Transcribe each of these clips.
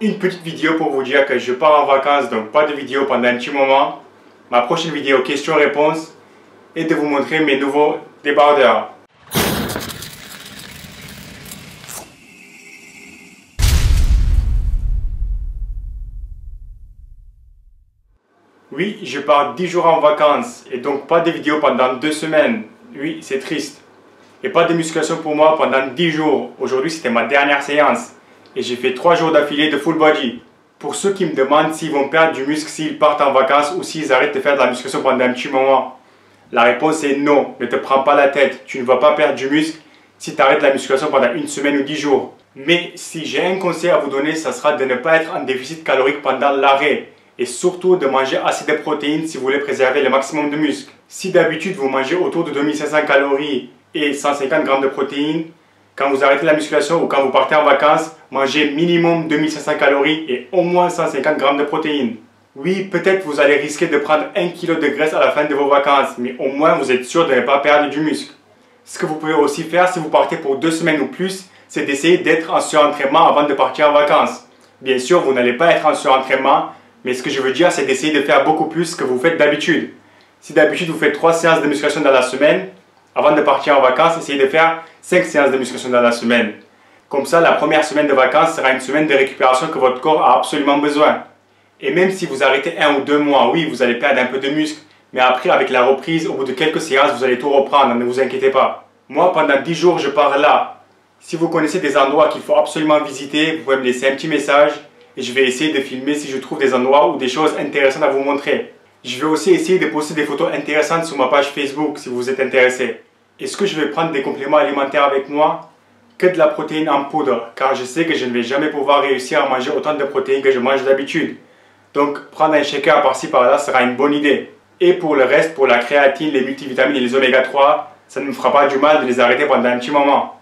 Une petite vidéo pour vous dire que je pars en vacances, donc pas de vidéo pendant un petit moment. Ma prochaine vidéo questions-réponses est de vous montrer mes nouveaux débardeurs. Oui, je pars 10 jours en vacances et donc pas de vidéo pendant 2 semaines. Oui, c'est triste. Et pas de musculation pour moi pendant 10 jours. Aujourd'hui, c'était ma dernière séance. Et j'ai fait 3 jours d'affilée de full body. Pour ceux qui me demandent s'ils vont perdre du muscle s'ils partent en vacances ou s'ils arrêtent de faire de la musculation pendant un petit moment, la réponse est non. Ne te prends pas la tête. Tu ne vas pas perdre du muscle si tu arrêtes la musculation pendant une semaine ou 10 jours. Mais si j'ai un conseil à vous donner, ça sera de ne pas être en déficit calorique pendant l'arrêt. Et surtout de manger assez de protéines si vous voulez préserver le maximum de muscles. Si d'habitude vous mangez autour de 2500 calories et 150 grammes de protéines, quand vous arrêtez la musculation ou quand vous partez en vacances, mangez minimum 2500 calories et au moins 150 grammes de protéines. Oui, peut-être vous allez risquer de prendre 1 kg de graisse à la fin de vos vacances, mais au moins vous êtes sûr de ne pas perdre du muscle. Ce que vous pouvez aussi faire si vous partez pour 2 semaines ou plus, c'est d'essayer d'être en surentraînement avant de partir en vacances. Bien sûr, vous n'allez pas être en surentraînement, mais ce que je veux dire, c'est d'essayer de faire beaucoup plus que vous faites d'habitude. Si d'habitude vous faites 3 séances de musculation dans la semaine, avant de partir en vacances, essayez de faire 5 séances de musculation dans la semaine. Comme ça, la première semaine de vacances sera une semaine de récupération que votre corps a absolument besoin. Et même si vous arrêtez 1 ou 2 mois, oui, vous allez perdre un peu de muscle, mais après, avec la reprise, au bout de quelques séances, vous allez tout reprendre, ne vous inquiétez pas. Moi, pendant 10 jours, je pars là. Si vous connaissez des endroits qu'il faut absolument visiter, vous pouvez me laisser un petit message. Et je vais essayer de filmer si je trouve des endroits ou des choses intéressantes à vous montrer. Je vais aussi essayer de poster des photos intéressantes sur ma page Facebook si vous êtes intéressé. Est-ce que je vais prendre des compléments alimentaires avec moi? Que de la protéine en poudre, car je sais que je ne vais jamais pouvoir réussir à manger autant de protéines que je mange d'habitude. Donc prendre un shaker par-ci par-là sera une bonne idée. Et pour le reste, pour la créatine, les multivitamines et les oméga 3, ça ne me fera pas du mal de les arrêter pendant un petit moment.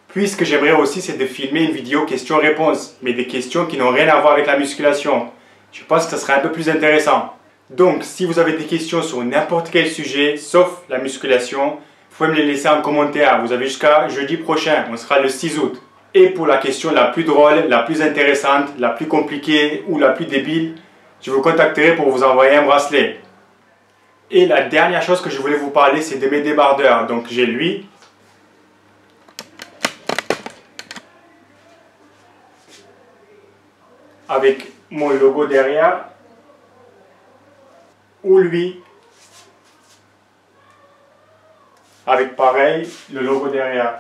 Puis ce que j'aimerais aussi, c'est de filmer une vidéo questions-réponses, mais des questions qui n'ont rien à voir avec la musculation. Je pense que ça serait un peu plus intéressant. Donc, si vous avez des questions sur n'importe quel sujet, sauf la musculation, vous pouvez me les laisser en commentaire. Vous avez jusqu'à jeudi prochain, on sera le 6 août. Et pour la question la plus drôle, la plus intéressante, la plus compliquée ou la plus débile, je vous contacterai pour vous envoyer un bracelet. Et la dernière chose que je voulais vous parler, c'est de mes débardeurs. Donc, j'ai lui. Avec mon logo derrière, ou lui, avec pareil, le logo derrière.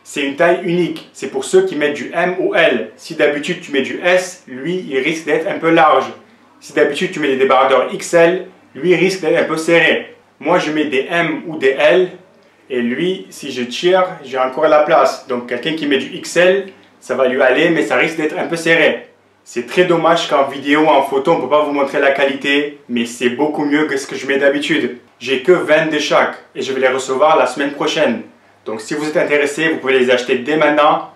C'est une taille unique, c'est pour ceux qui mettent du M ou L. Si d'habitude tu mets du S, lui, il risque d'être un peu large. Si d'habitude tu mets des débardeurs XL, lui, il risque d'être un peu serré. Moi, je mets des M ou des L, et lui, si je tire, j'ai encore la place. Donc, quelqu'un qui met du XL, ça va lui aller, mais ça risque d'être un peu serré. C'est très dommage qu'en vidéo ou en photo, on ne peut pas vous montrer la qualité, mais c'est beaucoup mieux que ce que je mets d'habitude. J'ai que 20 de chaque et je vais les recevoir la semaine prochaine. Donc si vous êtes intéressé, vous pouvez les acheter dès maintenant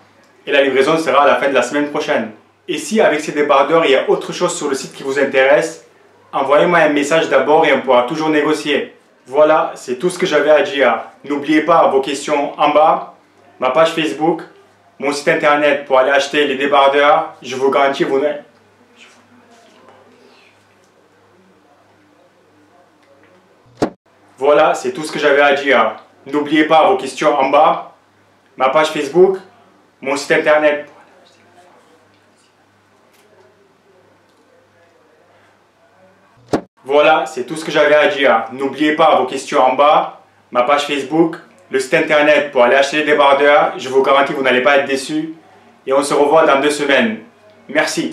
et la livraison sera à la fin de la semaine prochaine. Et si avec ces débardeurs, il y a autre chose sur le site qui vous intéresse, envoyez-moi un message d'abord et on pourra toujours négocier. Voilà, c'est tout ce que j'avais à dire. N'oubliez pas vos questions en bas, ma page Facebook, mon site internet pour aller acheter les débardeurs. Je vous garantis, vous n'avez... Voilà, c'est tout ce que j'avais à dire. N'oubliez pas vos questions en bas, ma page Facebook, mon site internet. Voilà, c'est tout ce que j'avais à dire. N'oubliez pas vos questions en bas, ma page Facebook, le site internet pour aller acheter les débardeurs. Je vous garantis, vous n'allez pas être déçus. Et on se revoit dans 2 semaines. Merci.